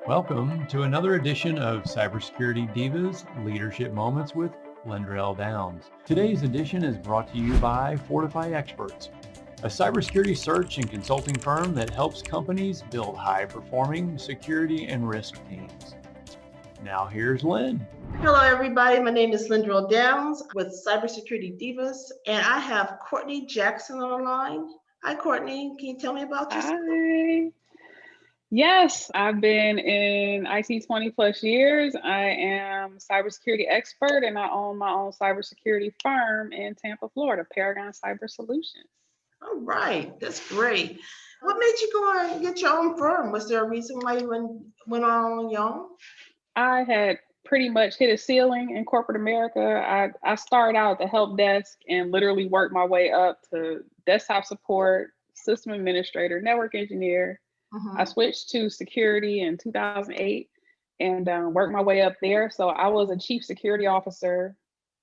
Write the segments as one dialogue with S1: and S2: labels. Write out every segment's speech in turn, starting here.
S1: Welcome to another edition of Cybersecurity Divas Leadership Moments with Lendrell Downs. Today's edition is brought to you by Fortify Experts, a cybersecurity search and consulting firm that helps companies build high-performing security and risk teams. Now here's Lynn.
S2: Hello, everybody. My name is Lendrell Downs with Cybersecurity DIVAS, and I have Courtney Jackson on the line. Hi, Courtney. Can you tell me about yourself?
S3: Hi. Yes, I've been in IT 20 plus years. I am a cybersecurity expert and I own my own cybersecurity firm in Tampa, Florida, Paragon Cyber Solutions.
S2: All right. That's great. What made you go and get your own firm? Was there a reason why you went on your own?
S3: I had pretty much hit a ceiling in corporate America. I started out at the help desk and literally worked my way up to desktop support, system administrator, network engineer. I switched to security in 2008 and worked my way up there. So I was a chief security officer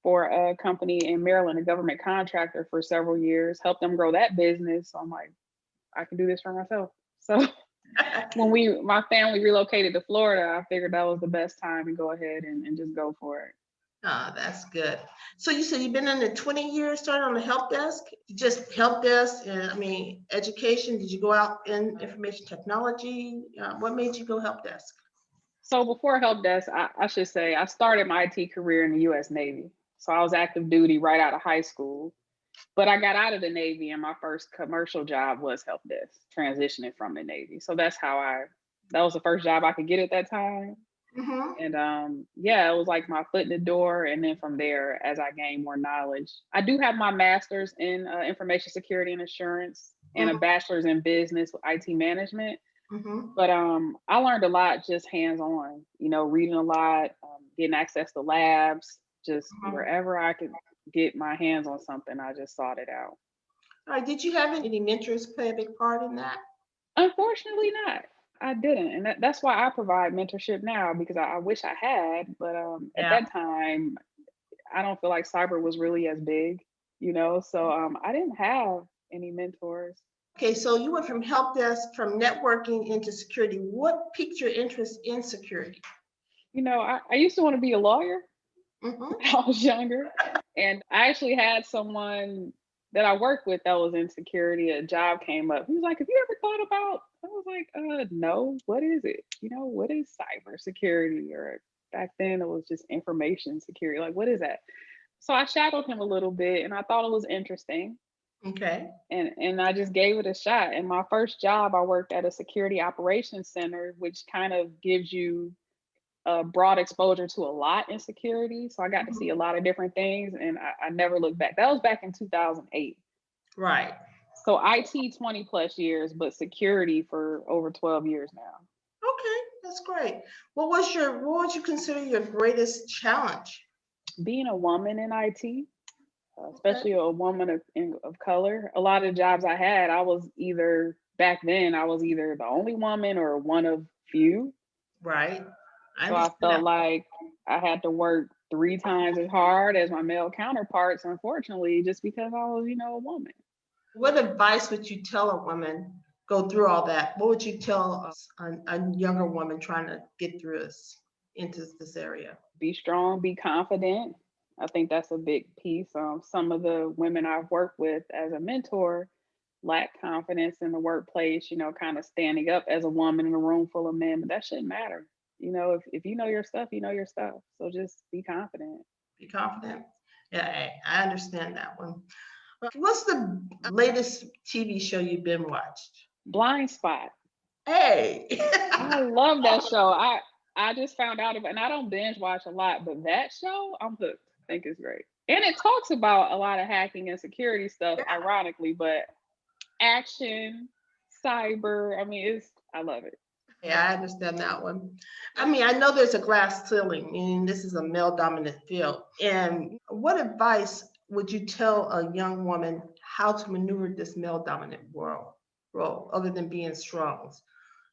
S3: for a company in Maryland, a government contractor for several years, helped them grow that business. So I'm like, I can do this for myself. So when my family relocated to Florida, I figured that was the best time to go ahead and just go for it.
S2: Oh, that's good. So you said you've been in the 20 years, started on the help desk, just help desk, and education. Did you go out in information technology? What made you go help desk?
S3: So before help desk, I should say I started my IT career in the U.S. Navy. So I was active duty right out of high school, but I got out of the Navy and my first commercial job was help desk, transitioning from the Navy. So that was the first job I could get at that time. And it was like my foot in the door. And then from there, as I gained more knowledge, I do have my master's in information security and assurance and a bachelor's in business with IT management. But I learned a lot just hands-on, reading a lot, getting access to labs, just wherever I could get my hands on something, I just sought it out.
S2: All right. Did you have any mentors play a big part in that?
S3: Unfortunately not. I didn't. And that's why I provide mentorship now, because I wish I had. But at that time, I don't feel like cyber was really as big, so I didn't have any mentors.
S2: Okay, so you went from help desk, from networking into security. What piqued your interest in security?
S3: I used to want to be a lawyer when I was younger. And I actually had someone that I worked with that was in security. A job came up. He was like, have you ever thought about? I was like, no, what is it? What is cybersecurity? Or back then it was just information security. Like, what is that? So I shadowed him a little bit and I thought it was interesting.
S2: Okay.
S3: And I just gave it a shot. And my first job, I worked at a security operations center, which kind of gives you a broad exposure to a lot in security. So I got to see a lot of different things and I never looked back. That was back in 2008.
S2: Right.
S3: So IT 20 plus years, but security for over 12 years now.
S2: Okay, that's great. What would you consider your greatest challenge?
S3: Being a woman in IT, especially a woman of color. A lot of jobs I had, back then, I was either the only woman or one of few.
S2: Right.
S3: So I felt like I had to work 3 times as hard as my male counterparts, unfortunately, just because I was, a woman.
S2: What advice would you tell a woman go through all that? What would you tell a younger woman trying to get through into this area?
S3: Be strong, be confident. I think that's a big piece. Some of the women I've worked with as a mentor lack confidence in the workplace, kind of standing up as a woman in a room full of men, but that shouldn't matter. If you know your stuff, you know your stuff. So just be confident.
S2: Be confident. Yeah, I understand that one. What's the latest TV show you've been watched?
S3: Blind Spot.
S2: Hey.
S3: I love that show. I just found out about, and I don't binge watch a lot, but that show, I'm hooked. I think it's great. And it talks about a lot of hacking and security stuff, ironically, but action, cyber, I love it.
S2: Yeah, I understand that one. I know there's a glass ceiling, meaning this is a male-dominant field. And what advice would you tell a young woman how to maneuver this male-dominant role, other than being strong?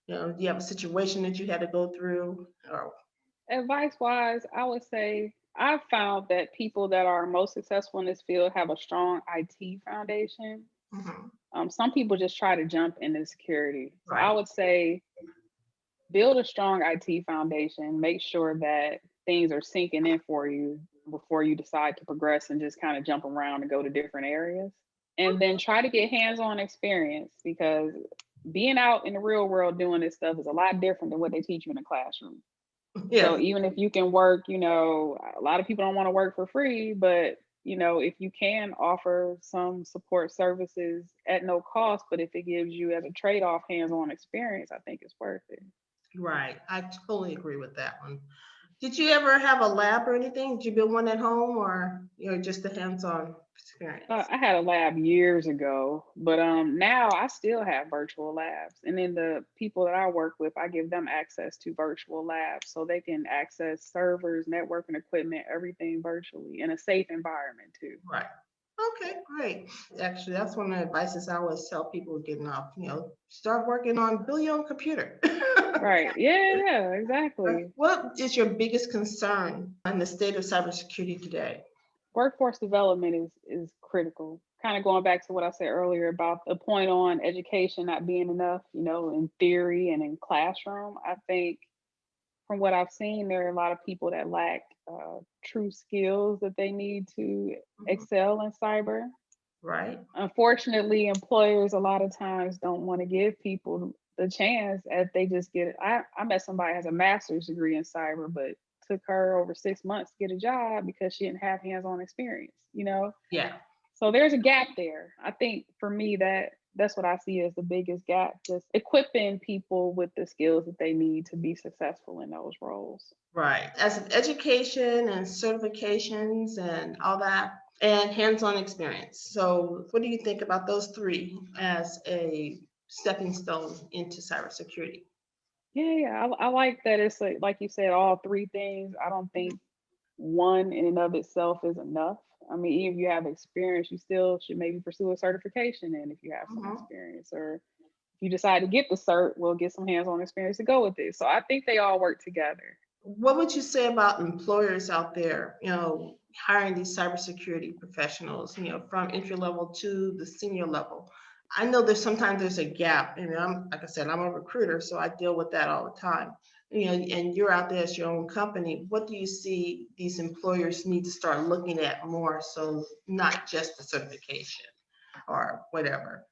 S2: Do you have a situation that you had to go through? Or
S3: advice-wise, I would say I've found that people that are most successful in this field have a strong IT foundation. Some people just try to jump into security. So I would say build a strong IT foundation, make sure that things are sinking in for you before you decide to progress and just kind of jump around and go to different areas. And then try to get hands-on experience, because being out in the real world doing this stuff is a lot different than what they teach you in the classroom. So
S2: Yes.
S3: even if you can work, a lot of people don't want to work for free, but if you can offer some support services at no cost, but if it gives you as a trade-off hands-on experience, I think it's worth it.
S2: Right. I totally agree with that one. Did you ever have a lab or anything? Did you build one at home, or just a hands-on experience?
S3: I had a lab years ago, but now I still have virtual labs. And then the people that I work with, I give them access to virtual labs so they can access servers, networking equipment, everything virtually in a safe environment too.
S2: Right. Okay, great. Actually, that's one of the advices I always tell people getting off, start working on build your own computer.
S3: Right. Yeah, exactly.
S2: What is your biggest concern in the state of cybersecurity today?
S3: Workforce development is critical. Kind of going back to what I said earlier about the point on education not being enough, in theory and in classroom. I think from what I've seen, there are a lot of people that lack true skills that they need to
S2: Mhm.
S3: excel in cyber.
S2: Right.
S3: Unfortunately, employers a lot of times don't want to give people the chance as they just get it. I met somebody who has a master's degree in cyber, but took her over 6 months to get a job because she didn't have hands-on experience.
S2: Yeah.
S3: So there's a gap there. I think for me that's what I see as the biggest gap, just equipping people with the skills that they need to be successful in those roles.
S2: Right. As an education and certifications and all that, and hands-on experience. So what do you think about those three as a stepping stone into cybersecurity?
S3: Yeah. I like that it's like you said, all three things. I don't think one in and of itself is enough. I mean, even if you have experience, you still should maybe pursue a certification. And if you have some
S2: Mhm.
S3: experience, or if you decide to get the cert, we'll get some hands-on experience to go with it. So I think they all work together.
S2: What would you say about employers out there, hiring these cybersecurity professionals, from entry level to the senior level? I know there's a gap. And like I said, I'm a recruiter, so I deal with that all the time. And you're out there as your own company. What do you see these employers need to start looking at more? So not just the certification or whatever.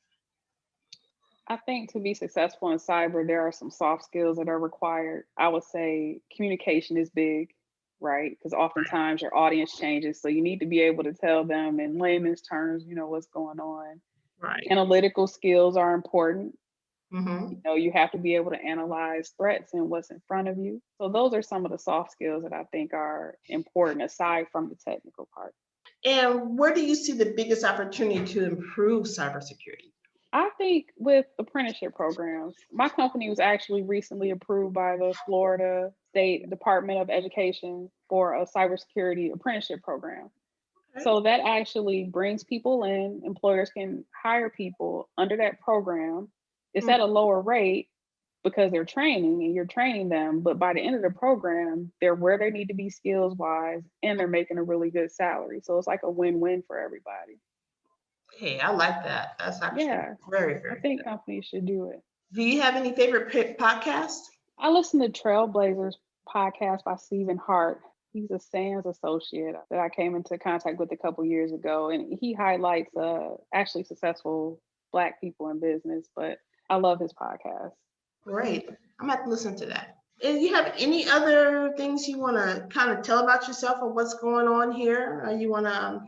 S3: I think to be successful in cyber, there are some soft skills that are required. I would say communication is big, right? Because oftentimes your audience changes. So you need to be able to tell them in layman's terms, what's going on.
S2: Right.
S3: Analytical skills are important.
S2: Mm-hmm.
S3: You have to be able to analyze threats and what's in front of you. So those are some of the soft skills that I think are important aside from the technical part.
S2: And where do you see the biggest opportunity to improve cybersecurity?
S3: I think with apprenticeship programs, my company was actually recently approved by the Florida State Department of Education for a cybersecurity apprenticeship program.
S2: Okay.
S3: So that actually brings people in, employers can hire people under that program. It's at a lower rate because they're training and you're training them, but by the end of the program, they're where they need to be skills wise and they're making a really good salary. So it's like a win-win for everybody.
S2: Hey, I like that. That's actually
S3: Yeah,
S2: very,
S3: I
S2: very
S3: think
S2: good.
S3: companies should do it.
S2: Do you have any favorite podcasts?
S3: I listen to Trailblazers podcast by Stephen Hart. He's a SANS associate that I came into contact with a couple years ago, and he highlights actually successful Black people in business. But I love his podcast.
S2: Great. I'm going to have to listen to that. And you have any other things you want to kind of tell about yourself or what's going on here? Or you want to,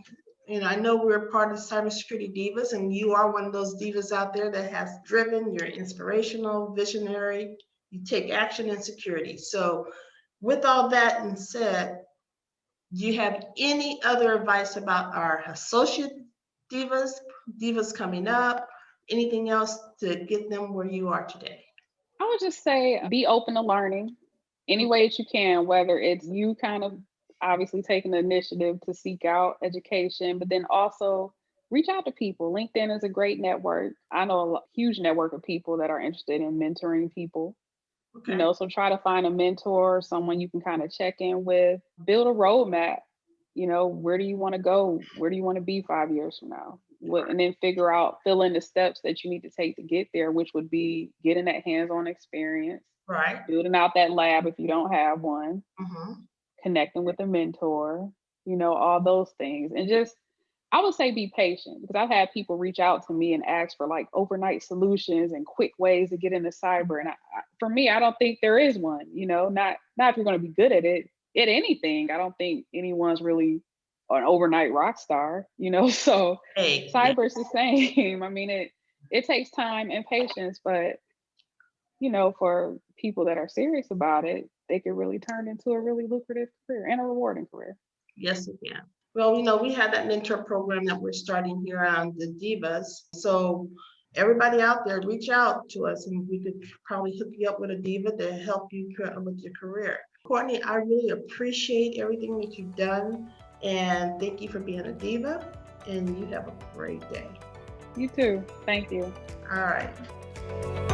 S2: I know we're part of Cybersecurity Divas, and you are one of those divas out there that has driven, you're inspirational, visionary, you take action in security. So with all that and said, do you have any other advice about our associate divas, divas coming up, anything else to get them where you are today?
S3: I would just say be open to learning any way that you can, whether it's you kind of obviously taking the initiative to seek out education, but then also reach out to people. LinkedIn is a great network. I know a huge network of people that are interested in mentoring people.
S2: Okay.
S3: So try to find a mentor, someone you can kind of check in with, build a roadmap. Where do you want to go? Where do you want to be 5 years from now? And then fill in the steps that you need to take to get there, which would be getting that hands-on experience,
S2: Right.
S3: building out that lab if you don't have one,
S2: Mm-hmm.
S3: connecting with a mentor, all those things. And just, I would say be patient, because I've had people reach out to me and ask for like overnight solutions and quick ways to get into cyber. And for me, I don't think there is one, not if you're going to be good at it, at anything. I don't think anyone's really an overnight rock star, so
S2: Hey, yeah.
S3: cyber is the same. I mean, it takes time and patience, but for people that are serious about it, they could really turn into a really lucrative career and a rewarding career.
S2: Yes, we can. Well, we have that mentor program that we're starting here on the Divas. So everybody out there, reach out to us and we could probably hook you up with a diva to help you with your career. Courtney, I really appreciate everything that you've done, and thank you for being a diva, and you have a great day.
S3: You too. Thank you.
S2: All right.